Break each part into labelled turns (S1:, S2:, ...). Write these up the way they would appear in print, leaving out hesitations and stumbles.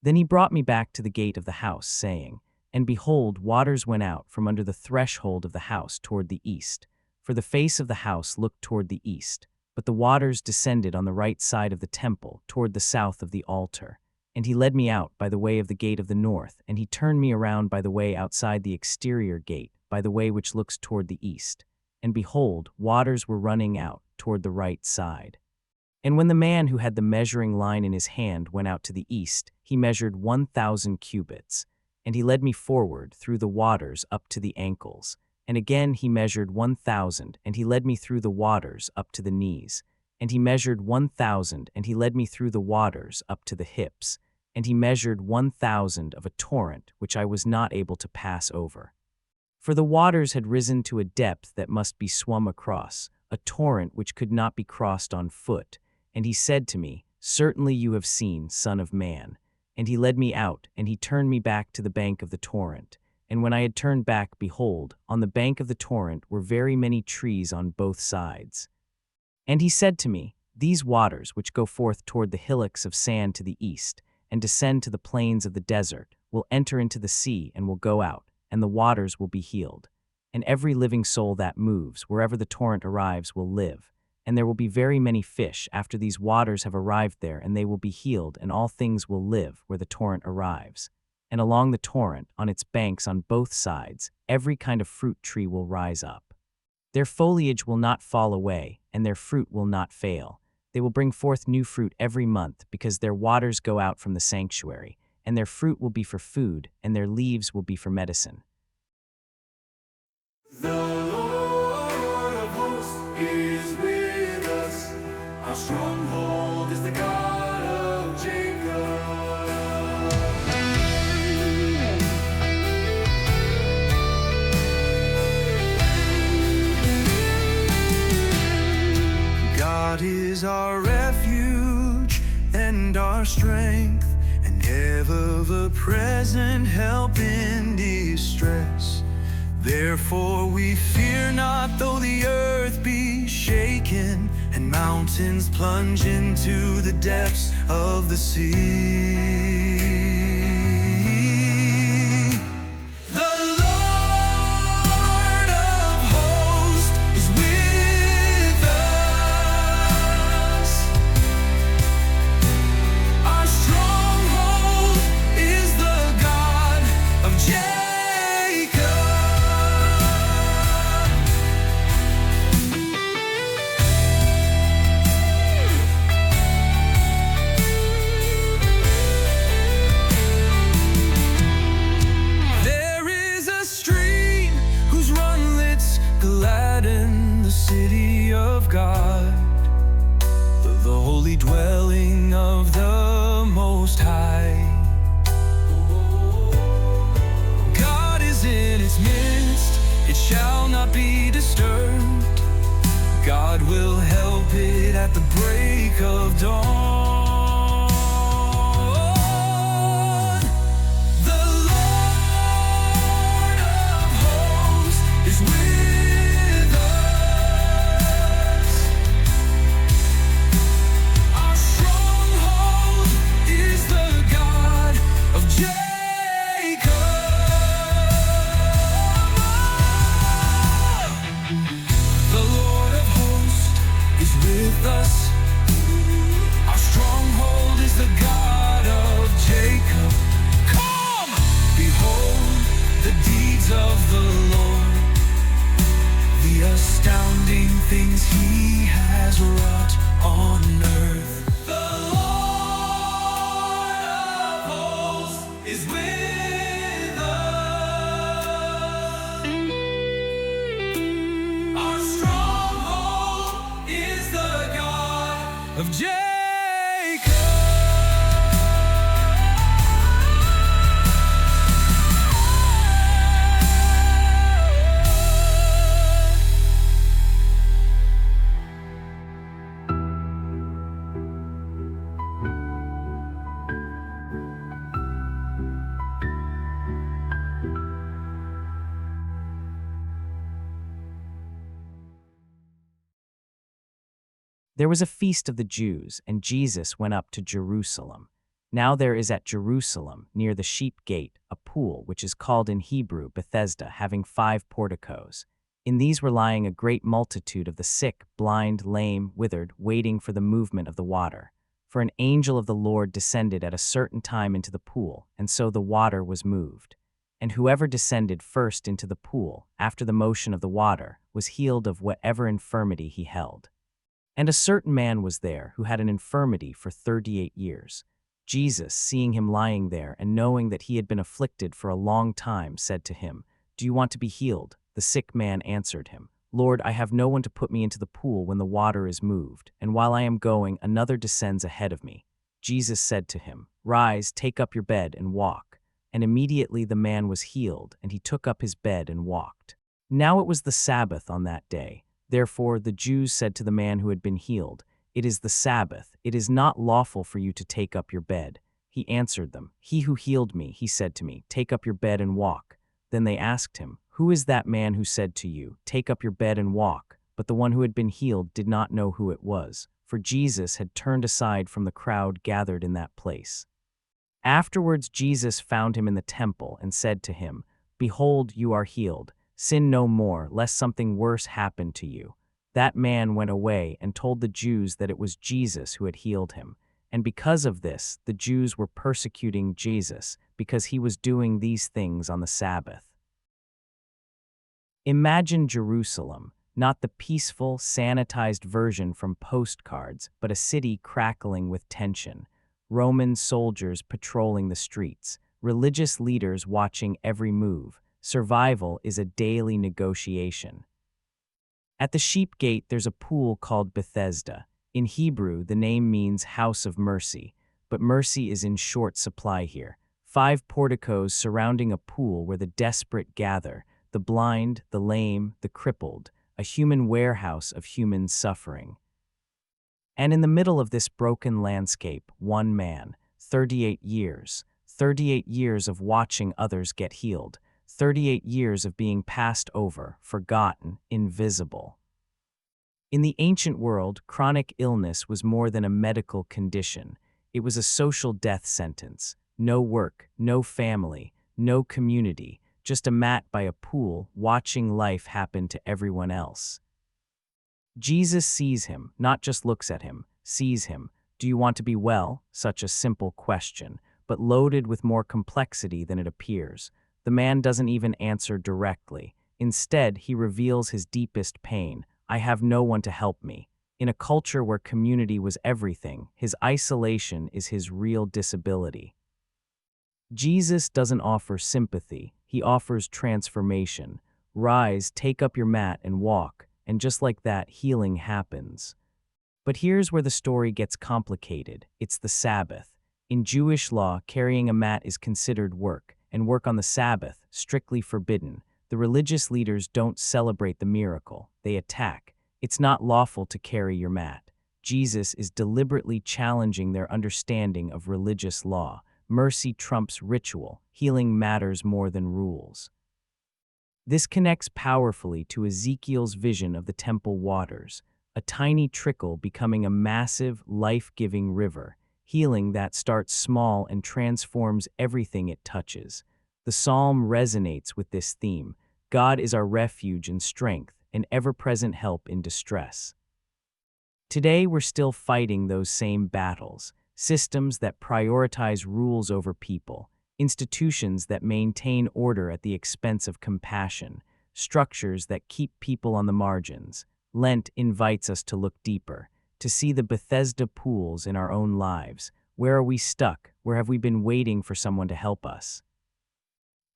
S1: Then he brought me back to the gate of the house, saying, And behold, waters went out from under the threshold of the house toward the east. For the face of the house looked toward the east, but the waters descended on the right side of the temple, toward the south of the altar. And he led me out by the way of the gate of the north, and he turned me around by the way outside the exterior gate, by the way which looks toward the east. And behold, waters were running out toward the right side. And when the man who had the measuring line in his hand went out to the east, he measured 1,000 cubits. And he led me forward through the waters up to the ankles. And again he measured 1,000, and he led me through the waters up to the knees. And he measured 1,000, and he led me through the waters up to the hips. And he measured 1,000 of a torrent which I was not able to pass over. For the waters had risen to a depth that must be swum across, a torrent which could not be crossed on foot. And he said to me, Certainly you have seen, Son of Man. And he led me out, and he turned me back to the bank of the torrent. And when I had turned back, behold, on the bank of the torrent were very many trees on both sides. And he said to me, These waters, which go forth toward the hillocks of sand to the east, and descend to the plains of the desert, will enter into the sea and will go out, and the waters will be healed. And every living soul that moves, wherever the torrent arrives, will live. And there will be very many fish after these waters have arrived there, and they will be healed, and all things will live where the torrent arrives. And along the torrent, on its banks on both sides, every kind of fruit tree will rise up. Their foliage will not fall away, and their fruit will not fail. They will bring forth new fruit every month, because their waters go out from the sanctuary, and their fruit will be for food, and their leaves will be for medicine.
S2: The Lord of hosts is with us. Our stronghold is the God of Jacob. God is our refuge and our strength, and ever-present help in distress. Therefore we fear not, though the earth be shaken, and mountains plunge into the depths of the sea. The Lord of hosts is with us. Our stronghold is the God of Jacob. City of God, the holy dwelling of the Most High. God is in its midst, it shall not be disturbed. God will help it at the break of dawn. The Lord of hosts is with us. Our stronghold is the God of Jacob. Come, behold the deeds of the Lord, the astounding things He has wrought on earth. The Lord of hosts is with us. Our stronghold is the God of Jacob.
S1: There was a feast of the Jews, and Jesus went up to Jerusalem. Now there is at Jerusalem, near the sheep gate, a pool which is called in Hebrew Bethesda, having 5 porticos. In these were lying a great multitude of the sick, blind, lame, withered, waiting for the movement of the water. For an angel of the Lord descended at a certain time into the pool, and so the water was moved. And whoever descended first into the pool, after the motion of the water, was healed of whatever infirmity he held. And a certain man was there who had an infirmity for 38 years. Jesus, seeing him lying there and knowing that he had been afflicted for a long time, said to him, "Do you want to be healed?" The sick man answered him, "Lord, I have no one to put me into the pool when the water is moved, and while I am going, another descends ahead of me." Jesus said to him, "Rise, take up your bed and walk." And immediately the man was healed, and he took up his bed and walked. Now it was the Sabbath on that day. Therefore the Jews said to the man who had been healed, "It is the Sabbath. It is not lawful for you to take up your bed." He answered them, "He who healed me, he said to me, 'Take up your bed and walk.'" Then they asked him, "Who is that man who said to you, 'Take up your bed and walk'?" But the one who had been healed did not know who it was, for Jesus had turned aside from the crowd gathered in that place. Afterwards Jesus found him in the temple and said to him, "Behold, you are healed. Sin no more, lest something worse happen to you." That man went away and told the Jews that it was Jesus who had healed him. And because of this, the Jews were persecuting Jesus, because he was doing these things on the Sabbath. Imagine Jerusalem, not the peaceful, sanitized version from postcards, but a city crackling with tension. Roman soldiers patrolling the streets, religious leaders watching every move. Survival is a daily negotiation. At the sheep gate, there's a pool called Bethesda. In Hebrew, the name means house of mercy, but mercy is in short supply here. 5 porticos surrounding a pool where the desperate gather, the blind, the lame, the crippled, a human warehouse of human suffering. And in the middle of this broken landscape, one man, 38 years, 38 years of watching others get healed, 38 years of being passed over, forgotten, invisible. In the ancient world, chronic illness was more than a medical condition. It was a social death sentence. No work, no family, no community, just a mat by a pool, watching life happen to everyone else. Jesus sees him, not just looks at him, sees him. Do you want to be well? Such a simple question, but loaded with more complexity than it appears. The man doesn't even answer directly. Instead, he reveals his deepest pain. I have no one to help me. In a culture where community was everything, his isolation is his real disability. Jesus doesn't offer sympathy, he offers transformation. Rise, take up your mat and walk, and just like that, healing happens. But here's where the story gets complicated. It's the Sabbath. In Jewish law, carrying a mat is considered work, and work on the Sabbath, strictly forbidden. The religious leaders don't celebrate the miracle, they attack. It's not lawful to carry your mat. Jesus is deliberately challenging their understanding of religious law. Mercy trumps ritual, healing matters more than rules. This connects powerfully to Ezekiel's vision of the temple waters, a tiny trickle becoming a massive, life-giving river, healing that starts small and transforms everything it touches. The psalm resonates with this theme. God is our refuge and strength, an ever-present help in distress. Today, we're still fighting those same battles. Systems that prioritize rules over people, institutions that maintain order at the expense of compassion, structures that keep people on the margins. Lent invites us to look deeper, to see the Bethesda pools in our own lives. Where are we stuck? Where have we been waiting for someone to help us?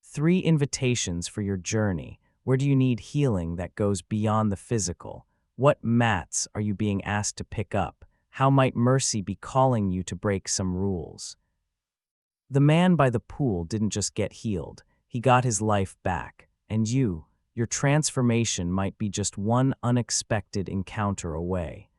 S1: 3 invitations for your journey. Where do you need healing that goes beyond the physical? What mats are you being asked to pick up? How might mercy be calling you to break some rules? The man by the pool didn't just get healed, he got his life back. And your transformation might be just one unexpected encounter away.